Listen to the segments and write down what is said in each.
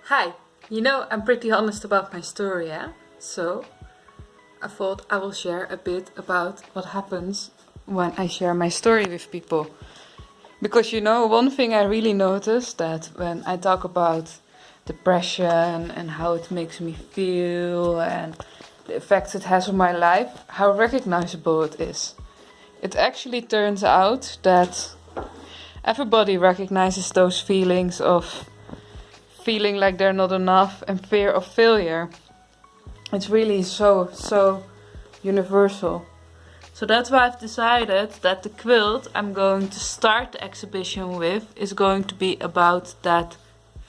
Hi, you know I'm pretty honest about my story, yeah? So I thought I will share a bit about what happens when I share my story with people. Because you know, one thing I really noticed that when I talk about depression and how it makes me feel and the effects it has on my life, how recognizable it is. It actually turns out that everybody recognizes those feelings of feeling like they're not enough and fear of failure. It's really so universal. So that's why I've decided that the quilt I'm going to start the exhibition with is going to be about that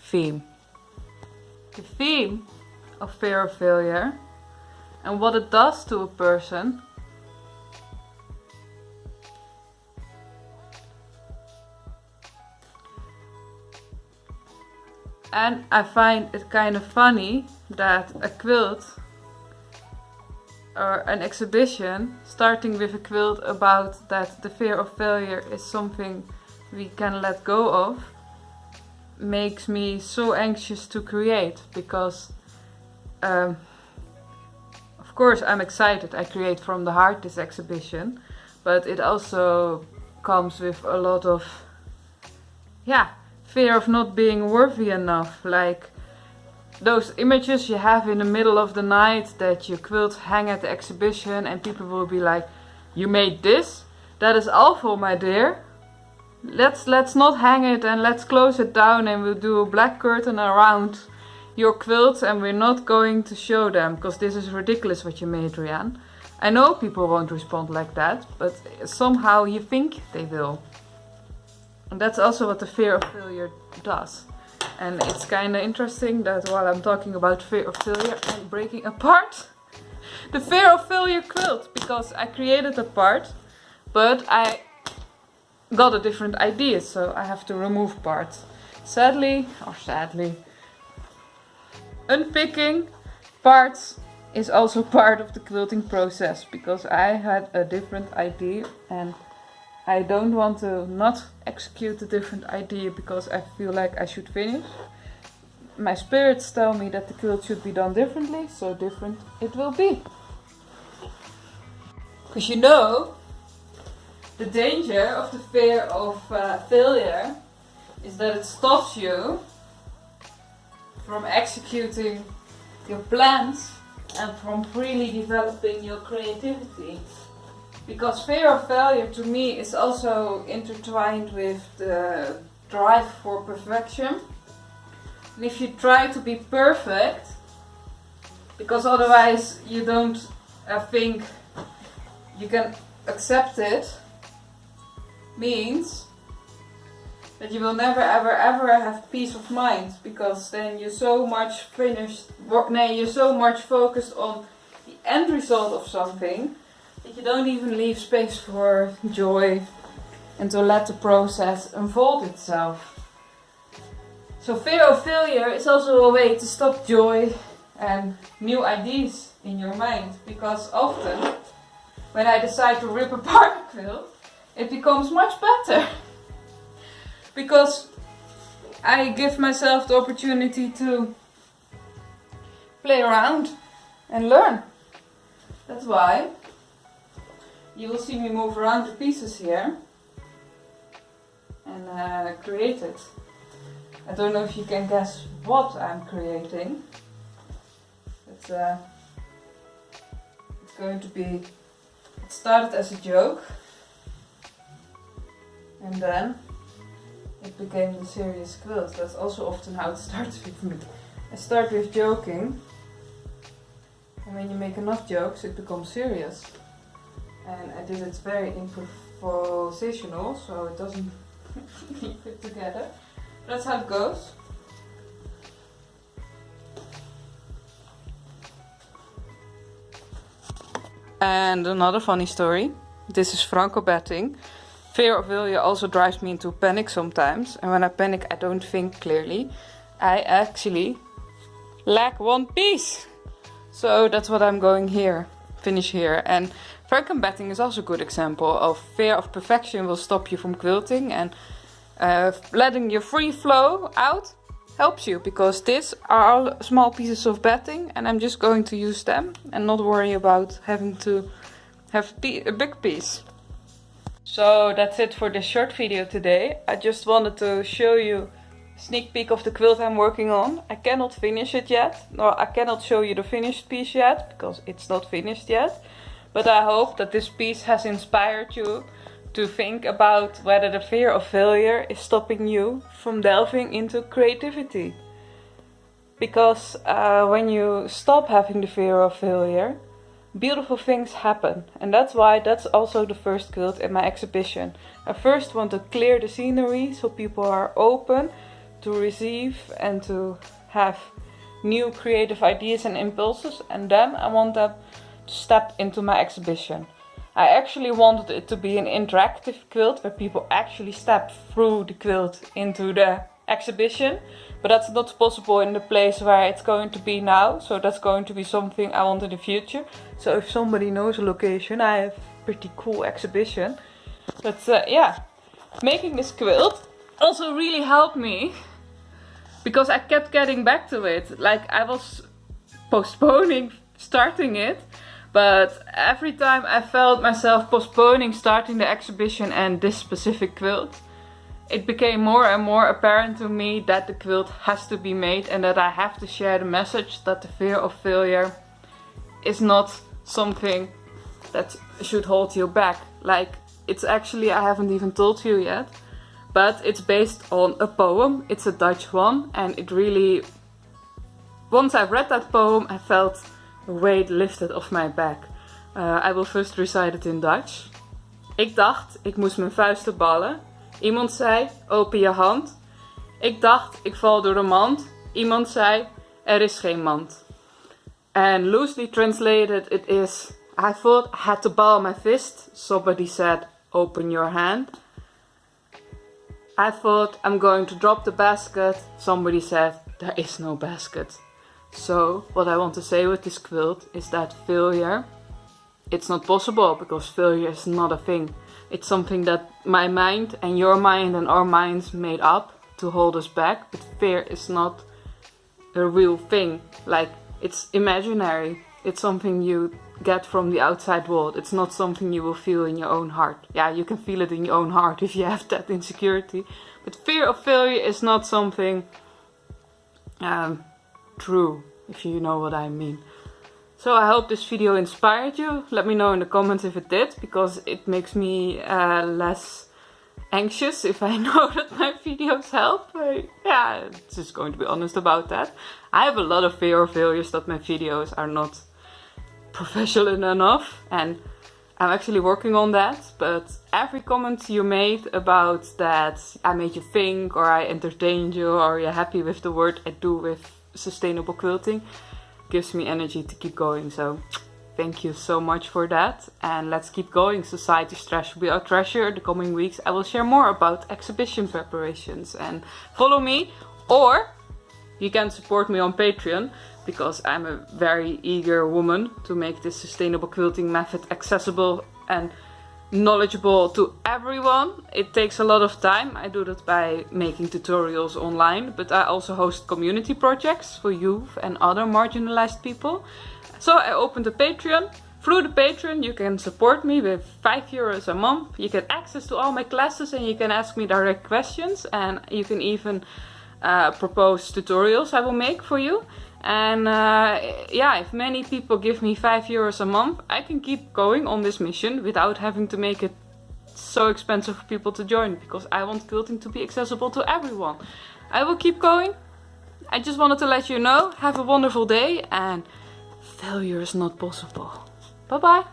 theme. The theme of fear of failure and what it does to a person. And I find it kind of funny that a quilt or an exhibition starting with a quilt about that the fear of failure is something we can let go of makes me so anxious to create, because of course I'm excited. I create from the heart this exhibition, but it also comes with a lot of fear of not being worthy enough, like those images you have in the middle of the night that your quilts hang at the exhibition and people will be like, you made this? That is awful, my dear. Let's not hang it and let's close it down and we'll do a black curtain around your quilts and we're not going to show them because this is ridiculous what you made, Rianne. I know people won't respond like that, but somehow you think they will. And that's also what the fear of failure does. And it's kind of interesting that while I'm talking about fear of failure, I'm breaking apart the fear of failure quilt, because I created a part, but I got a different idea, so I have to remove parts. Sadly, unpicking parts is also part of the quilting process, because I had a different idea and I don't want to not execute a different idea because I feel like I should finish. My spirits tell me that the quilt should be done differently, so different it will be. Because you know, the danger of the fear of failure is that it stops you from executing your plans and from freely developing your creativity. Because fear of failure to me is also intertwined with the drive for perfection. And if you try to be perfect, because otherwise you don't think you can accept it, means that you will never ever have peace of mind, because then you're so much you're so much focused on the end result of something that you don't even leave space for joy and to let the process unfold itself. So fear of failure is also a way to stop joy and new ideas in your mind, because often when I decide to rip apart a quilt, it becomes much better. Because I give myself the opportunity to play around and learn. That's why you will see me move around the pieces here and create it. I don't know if you can guess what I'm creating. It's going to be, it started as a joke and then it became the serious quilt. That's also often how it starts with me. I start with joking, and when you make enough jokes it becomes serious. And I did it very improvisational, so it doesn't fit together. That's how it goes. And another funny story. This is Franco betting. Fear of failure also drives me into panic sometimes. And when I panic, I don't think clearly. I actually lack one piece. So that's what I'm going finish here. And Frankenbetting is also a good example of fear of perfection will stop you from quilting, and letting your free flow out helps you, because these are all small pieces of batting and I'm just going to use them and not worry about having to have a big piece. So that's it for this short video today. I just wanted to show you a sneak peek of the quilt I'm working on. I cannot finish it yet, nor I cannot show you the finished piece yet, because it's not finished yet. But I hope that this piece has inspired you to think about whether the fear of failure is stopping you from delving into creativity. Because when you stop having the fear of failure, beautiful things happen. And that's why that's also the first quilt in my exhibition. I first want to clear the scenery so people are open to receive and to have new creative ideas and impulses, and then I want them to step into my exhibition. I actually wanted it to be an interactive quilt where people actually step through the quilt into the exhibition, but that's not possible in the place where it's going to be now, so that's going to be something I want in the future. So if somebody knows a location, I have a pretty cool exhibition. But yeah, making this quilt also really helped me, because I kept getting back to it. Like, I was postponing starting it, but every time I felt myself postponing starting the exhibition and this specific quilt, it became more and more apparent to me that the quilt has to be made and that I have to share the message that the fear of failure is not something that should hold you back. Like, it's actually, I haven't even told you yet, but it's based on a poem. It's a Dutch one, and it really, once I read that poem, I felt a weight lifted off my back. I will first recite it in Dutch. Ik dacht, ik moest mijn vuisten ballen. Iemand zei, open je hand. Ik dacht, ik val door de mand. Iemand zei, er is geen mand. And loosely translated it is, I thought I had to ball my fist. Somebody said, open your hand. I thought I'm going to drop the basket. Somebody said, there is no basket. So what I want to say with this quilt is that failure, it's not possible, because failure is not a thing. It's something that my mind and your mind and our minds made up to hold us back. But fear is not a real thing. Like, it's imaginary. It's something you get from the outside world. It's not something you will feel in your own heart. Yeah, you can feel it in your own heart if you have that insecurity. But fear of failure is not something true, if you know what I mean. So I hope this video inspired you. Let me know in the comments if it did, because it makes me less anxious if I know that my videos help. Yeah, just going to be honest about that. I have a lot of fear of failures, that my videos are not professional enough, and I'm actually working on that. But every comment you made about that I made you think, or I entertained you, or you're happy with the work I do with sustainable quilting, gives me energy to keep going. So thank you so much for that, and let's keep going. Society's trash will be our treasure. The coming weeks I will share more about exhibition preparations, and follow me, or you can support me on Patreon, because I'm a very eager woman to make this sustainable quilting method accessible and knowledgeable to everyone. It takes a lot of time. I do that by making tutorials online, but I also host community projects for youth and other marginalized people. So I opened a Patreon. Through the Patreon you can support me with €5 a month. You get access to all my classes, and you can ask me direct questions, and you can even propose tutorials I will make for you. And yeah, if many people give me €5 a month, I can keep going on this mission without having to make it so expensive for people to join, because I want quilting to be accessible to everyone. I will keep going. I just wanted to let you know. Have a wonderful day, and failure is not possible. Bye bye.